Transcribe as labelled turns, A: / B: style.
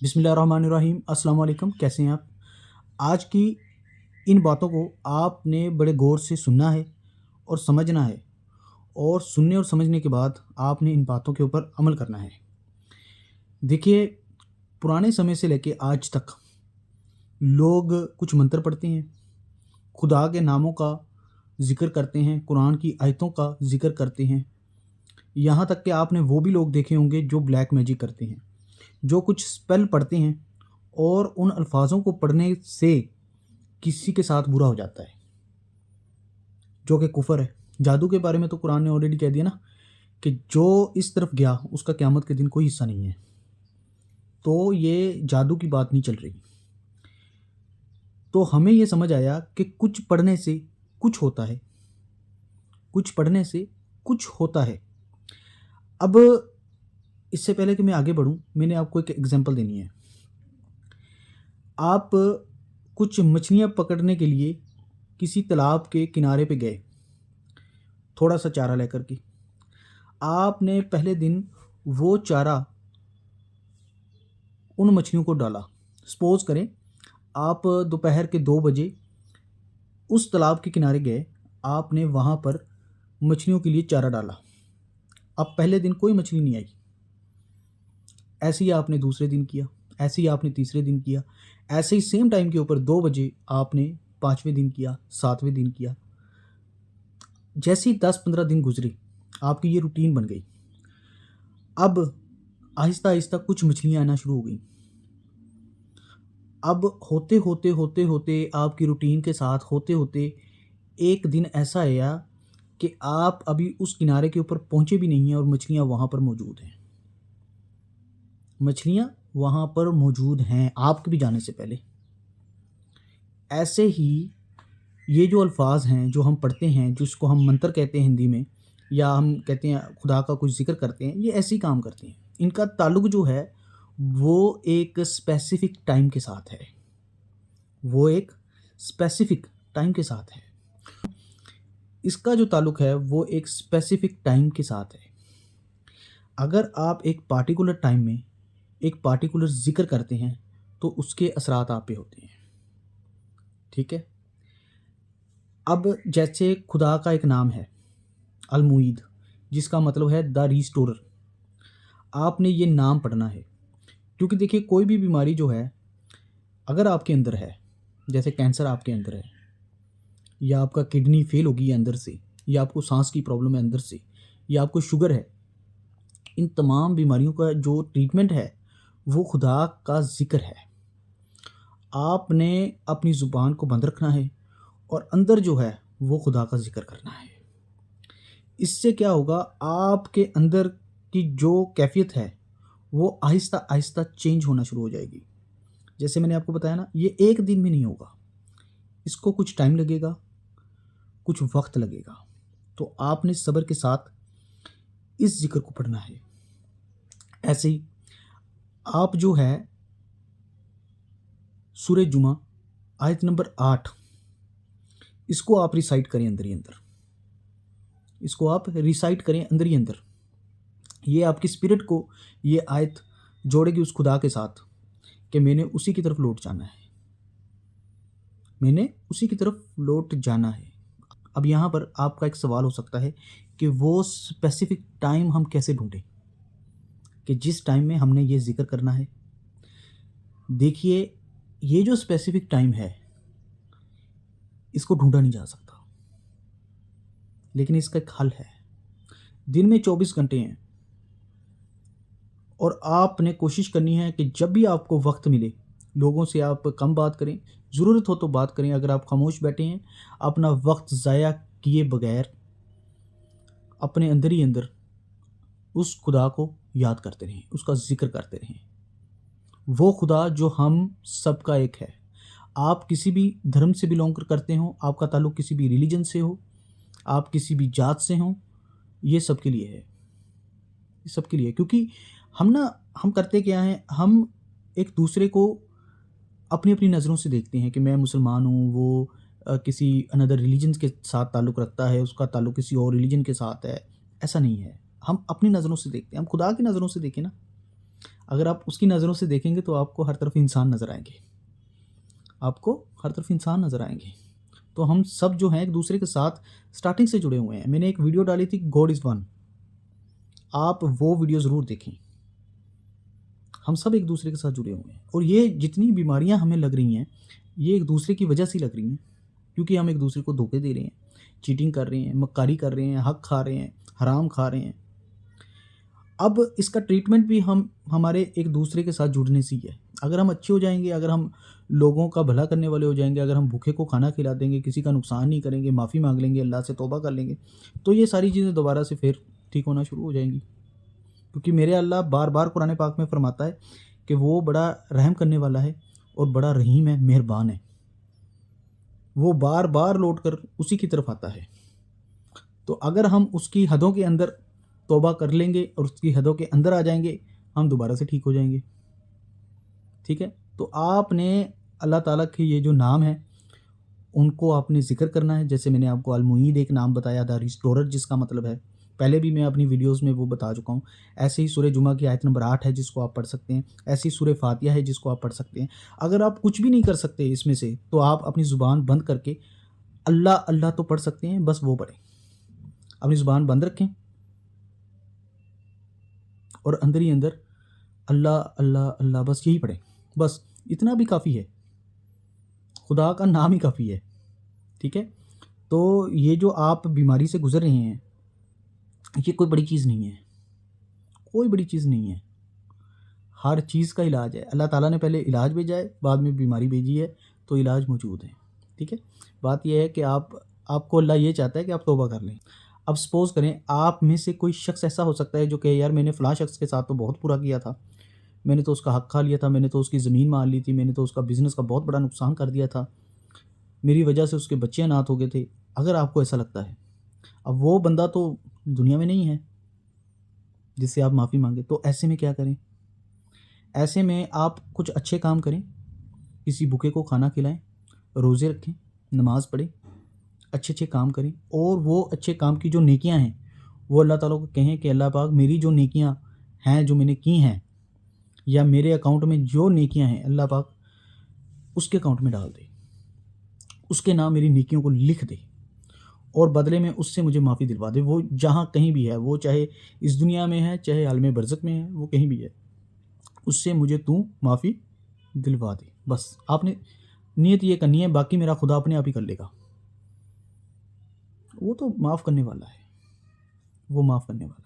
A: बिस्मिल्लाहिर्रहमानिर्रहीम। अस्सलाम वालेकुम। कैसे हैं आप? आज की इन बातों को आपने बड़े गौर से सुनना है और समझना है, और सुनने और समझने के बाद आपने इन बातों के ऊपर अमल करना है। देखिए, पुराने समय से लेके आज तक लोग कुछ मंत्र पढ़ते हैं, खुदा के नामों का ज़िक्र करते हैं, कुरान की आयतों का ज़िक्र करते हैं। यहाँ तक कि आपने वो भी लोग देखे होंगे जो ब्लैक मैजिक करते हैं, जो कुछ स्पेल पढ़ते हैं और उन अल्फाज़ों को पढ़ने से किसी के साथ बुरा हो जाता है, जो कि कुफर है। जादू के बारे में तो कुरान ने ऑलरेडी कह दिया ना कि जो इस तरफ गया उसका क़यामत के दिन कोई हिस्सा नहीं है। तो ये जादू की बात नहीं चल रही। तो हमें ये समझ आया कि कुछ पढ़ने से कुछ होता है, कुछ पढ़ने से कुछ होता है। अब इससे पहले कि मैं आगे बढ़ूं, मैंने आपको एक एग्जांपल देनी है। आप कुछ मछलियां पकड़ने के लिए किसी तालाब के किनारे पे गए, थोड़ा सा चारा लेकर के। आपने पहले दिन वो चारा उन मछलियों को डाला। सपोज करें आप दोपहर के 2 बजे उस तालाब के किनारे गए, आपने वहाँ पर मछलियों के लिए चारा डाला। अब पहले दिन कोई मछली नहीं आई। ऐसे ही आपने दूसरे दिन किया, ऐसे ही आपने तीसरे दिन किया, ऐसे ही सेम टाइम के ऊपर 2 बजे आपने 5वें दिन किया, 7वें दिन किया। जैसे ही 10-15 दिन गुजरे, आपकी ये रूटीन बन गई। अब आहिस्ता आहिस्ता कुछ मछलियाँ आना शुरू हो गई। अब होते होते होते होते आपकी रूटीन के साथ होते होते एक दिन ऐसा आया कि आप अभी उस किनारे के ऊपर पहुँचे भी नहीं हैं और मछलियाँ वहाँ पर मौजूद हैं। मछलियाँ वहाँ पर मौजूद हैं आपके भी जाने से पहले। ऐसे ही ये जो अल्फाज हैं जो हम पढ़ते हैं, जिसको हम मंत्र कहते हैं हिंदी में, या हम कहते हैं खुदा का कुछ जिक्र करते हैं, ये ऐसे ही काम करते हैं। इनका ताल्लुक जो है वो एक स्पेसिफिक टाइम के साथ है, वो एक स्पेसिफिक टाइम के साथ है। इसका जो ताल्लुक है वो एक स्पेसिफिक टाइम के साथ है। अगर आप एक पार्टिकुलर टाइम में एक पार्टिकुलर जिक्र करते हैं तो उसके असरात आप पे होते हैं। ठीक है। अब जैसे खुदा का एक नाम है अल-मुईद, जिसका मतलब है द रिस्टोरर। आपने ये नाम पढ़ना है, क्योंकि देखिए कोई भी बीमारी जो है अगर आपके अंदर है, जैसे कैंसर आपके अंदर है, या आपका किडनी फेल होगी अंदर से, या आपको सांस की प्रॉब्लम है अंदर से, या आपको शुगर है, इन तमाम बीमारियों का जो ट्रीटमेंट है वो खुदा का जिक्र है। आपने अपनी ज़ुबान को बंद रखना है और अंदर जो है वो खुदा का जिक्र करना है। इससे क्या होगा, आपके अंदर की जो कैफियत है वो आहिस्ता आहिस्ता चेंज होना शुरू हो जाएगी। जैसे मैंने आपको बताया ना, ये एक दिन में नहीं होगा, इसको कुछ टाइम लगेगा, कुछ वक्त लगेगा। तो आपने सब्र के साथ इस जिक्र को पढ़ना है। ऐसे ही आप जो है सूरह जुमा आयत नंबर 8, इसको आप रिसाइट करें अंदर ही अंदर, इसको आप रिसाइट करें अंदर ही अंदर। ये आपकी स्पिरिट को ये आयत जोड़ेगी उस खुदा के साथ कि मैंने उसी की तरफ लौट जाना है, मैंने उसी की तरफ लौट जाना है। अब यहाँ पर आपका एक सवाल हो सकता है कि वो स्पेसिफिक टाइम हम कैसे ढूंढें कि जिस टाइम में हमने ये जिक्र करना है। देखिए, ये जो स्पेसिफिक टाइम है इसको ढूंढा नहीं जा सकता, लेकिन इसका एक हल है। दिन में 24 घंटे हैं और आपने कोशिश करनी है कि जब भी आपको वक्त मिले लोगों से आप कम बात करें, ज़रूरत हो तो बात करें। अगर आप खामोश बैठे हैं, अपना वक्त ज़ाया किए बगैर अपने अंदर ही अंदर उस खुदा को याद करते रहें, उसका जिक्र करते रहें। वो खुदा जो हम सबका एक है। आप किसी भी धर्म से बिलोंग करते हो, आपका ताल्लुक़ किसी भी रिलीजन से हो, आप किसी भी जात से हों, ये सबके लिए है, ये सबके लिए। क्योंकि हम करते क्या हैं, हम एक दूसरे को अपनी अपनी नज़रों से देखते हैं कि मैं मुसलमान हूँ, वो किसी अनदर रिलीजन के साथ ताल्लुक़ रखता है, उसका ताल्लुक़ किसी और रिलीजन के साथ है। ऐसा नहीं है, हम अपनी नज़रों से देखते हैं। हम खुदा की नज़रों से देखें ना। اگر آپ اس کی نظروں سے دیکھیں گے تو آپ کو ہر طرف انسان نظر آئیں گے، آپ کو ہر طرف انسان نظر آئیں گے۔ تو ہم سب جو ہیں ایک دوسرے کے ساتھ اسٹارٹنگ سے جڑے ہوئے ہیں۔ میں نے ایک ویڈیو ڈالی تھی گاڈ از ون، آپ وہ ویڈیو ضرور دیکھیں۔ ہم سب ایک دوسرے کے ساتھ جڑے ہوئے ہیں، اور یہ جتنی بیماریاں ہمیں لگ رہی ہیں یہ ایک دوسرے کی وجہ سے لگ رہی ہیں، کیونکہ ہم ایک دوسرے کو دھوکے دے رہے ہیں، چیٹنگ کر رہے ہیں، مکاری کر رہے ہیں، حق کھا رہے ہیں، حرام کھا رہے ہیں۔ اب اس کا ٹریٹمنٹ بھی ہمارے ایک دوسرے کے ساتھ جڑنے سے ہی ہے۔ اگر ہم اچھے ہو جائیں گے، اگر ہم لوگوں کا بھلا کرنے والے ہو جائیں گے، اگر ہم بھوکے کو کھانا کھلا دیں گے، کسی کا نقصان نہیں کریں گے، معافی مانگ لیں گے، اللہ سے توبہ کر لیں گے، تو یہ ساری چیزیں دوبارہ سے پھر ٹھیک ہونا شروع ہو جائیں گی۔ کیونکہ میرے اللہ بار بار قرآن پاک میں فرماتا ہے کہ وہ بڑا رحم کرنے والا ہے اور بڑا رحیم ہے، مہربان ہے، وہ بار بار لوٹ کر اسی کی طرف آتا ہے۔ تو اگر ہم اس کی حدوں کے اندر توبہ کر لیں گے اور اس کی حدوں کے اندر آ جائیں گے، ہم دوبارہ سے ٹھیک ہو جائیں گے۔ ٹھیک ہے، تو آپ نے اللہ تعالیٰ کے یہ جو نام ہیں ان کو آپ نے ذکر کرنا ہے، جیسے میں نے آپ کو المعید ایک نام بتایا تھا، ریسٹورر جس کا مطلب ہے، پہلے بھی میں اپنی ویڈیوز میں وہ بتا چکا ہوں۔ ایسے ہی سورہ جمعہ کی آیت نمبر 8 ہے جس کو آپ پڑھ سکتے ہیں، ایسی سورہ فاتحہ ہے جس کو آپ پڑھ سکتے ہیں۔ اگر آپ کچھ بھی نہیں کر سکتے اس میں سے تو آپ اپنی زبان بند کر کے اللہ اللہ تو پڑھ سکتے ہیں، بس وہ پڑھیں، اپنی زبان بند رکھیں اور اندر ہی اندر اللہ اللہ اللہ بس یہی پڑھیں، بس اتنا بھی کافی ہے، خدا کا نام ہی کافی ہے۔ ٹھیک ہے، تو یہ جو آپ بیماری سے گزر رہے ہیں یہ کوئی بڑی چیز نہیں ہے، کوئی بڑی چیز نہیں ہے، ہر چیز کا علاج ہے۔ اللہ تعالیٰ نے پہلے علاج بھیجا ہے، بعد میں بیماری بھیجی ہے، تو علاج موجود ہے۔ ٹھیک ہے، بات یہ ہے کہ آپ کو اللہ یہ چاہتا ہے کہ آپ توبہ کر لیں۔ اب سپوز کریں آپ میں سے کوئی شخص ایسا ہو سکتا ہے جو کہ یار میں نے فلاں شخص کے ساتھ تو بہت برا کیا تھا، میں نے تو اس کا حق کھا لیا تھا، میں نے تو اس کی زمین مار لی تھی، میں نے تو اس کا بزنس کا بہت بڑا نقصان کر دیا تھا، میری وجہ سے اس کے بچے اناتھ ہو گئے تھے۔ اگر آپ کو ایسا لگتا ہے، اب وہ بندہ تو دنیا میں نہیں ہے جس سے آپ معافی مانگے، تو ایسے میں کیا کریں؟ ایسے میں آپ کچھ اچھے کام کریں، کسی بھوکے کو کھانا کھلائیں، روزے رکھیں، نماز پڑھیں، اچھے اچھے کام کریں، اور وہ اچھے کام کی جو نیکیاں ہیں وہ اللہ تعالیٰ کو کہیں کہ اللہ پاک میری جو نیکیاں ہیں جو میں نے کی ہیں یا میرے اکاؤنٹ میں جو نیکیاں ہیں اللہ پاک اس کے اکاؤنٹ میں ڈال دے، اس کے نام میری نیکیوں کو لکھ دے، اور بدلے میں اس سے مجھے معافی دلوا دے۔ وہ جہاں کہیں بھی ہے، وہ چاہے اس دنیا میں ہے چاہے عالم برزخ میں ہے، وہ کہیں بھی ہے، اس سے مجھے تو معافی دلوا دے۔ بس آپ نے نیت یہ کرنی ہے، باقی میرا خدا اپنے آپ ہی کر لے گا، وہ تو معاف کرنے والا ہے، وہ معاف کرنے والا ہے۔